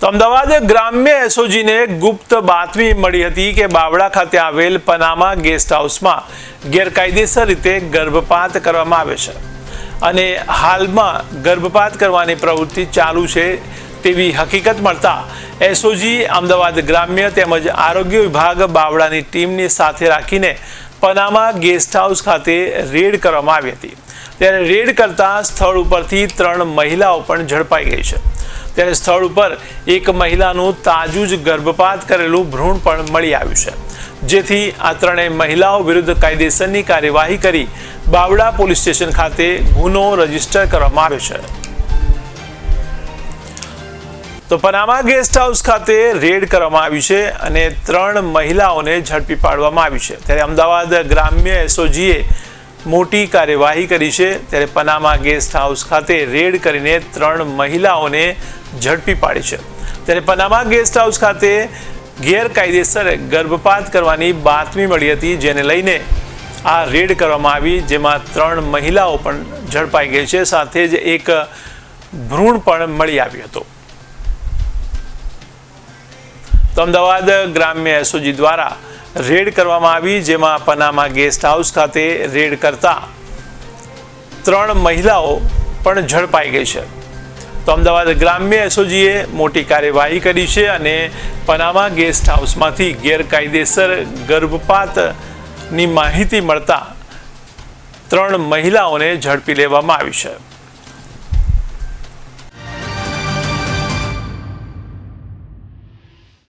તો અમદાવાદ ગ્રામ્ય એસઓજીને ગુપ્ત બાતમી મળી હતી કે બાવળા ખાતે આવેલ પનામા ગેસ્ટ હાઉસમાં ગેરકાયદેસર રીતે ગર્ભપાત કરવામાં આવે છે અને હાલમાં ગર્ભપાત કરવાની પ્રવૃત્તિ ચાલુ છે તેવી હકીકત મળતા એસઓજી અમદાવાદ ગ્રામ્ય તેમજ આરોગ્ય વિભાગ બાવળાની ટીમની સાથે રાખીને પનામા ગેસ્ટ હાઉસ ખાતે રેડ કરવામાં આવી હતી। ત્યારે રેડ કરતા સ્થળ ઉપરથી 3 મહિલાઓ પણ ઝડપાઈ ગઈ છે। ત્યારે સ્થળ ઉપર એક મહિલાનું તાજું જ ગર્ભપાત કરેલું ભ્રૂણ પણ મળી આવ્યું છે, જેથી આ ત્રણેય મહિલાઓ વિરુદ્ધ કાયદેસરની કાર્યવાહી કરી બાવળા પોલીસ સ્ટેશન ખાતે ગુનો રજીસ્ટર કરવામાં આવ્યો છે। તો પનામા ગેસ્ટ હાઉસ ખાતે રેડ કરવામાં આવી છે અને 3 મહિલાઓને ઝડપી પાડવામાં આવી છે। ત્યારે અમદાવાદ ગ્રામ્ય એસઓજીએ મોટી કાર્યવાહી કરી છે। ત્યારે પનામા ગેસ્ટ હાઉસ ખાતે રેડ કરીને 3 મહિલાઓને ઝડપી પાડી છે। ત્યારે પનામા ગેસ્ટ હાઉસ ખાતે ગેરકાયદેસર ગર્ભપાત કરવાની બાતમી મળી હતી, જેને લઈને આ રેડ કરવામાં આવી, જેમાં 3 મહિલાઓ પણ ઝડપાઈ ગઈ છે, સાથે જ એક ભ્રૂણ પણ મળી આવ્યું હતું। તો અમદાવાદ ગ્રામ્ય એસઓજી દ્વારા રેડ કરવામાં આવી, જેમાં પનામા ગેસ્ટ હાઉસ ખાતે રેડ કરતા 3 મહિલાઓ પણ ઝડપાઈ ગઈ છે। તો અમદાવાદ ગ્રામ્ય એસઓજીએ મોટી કાર્યવાહી કરી છે અને પનામા ગેસ્ટ હાઉસમાંથી ગેરકાયદેસર ગર્ભપાતની માહિતી મળતા 3 મહિલાઓને ઝડપી લેવામાં આવી છે।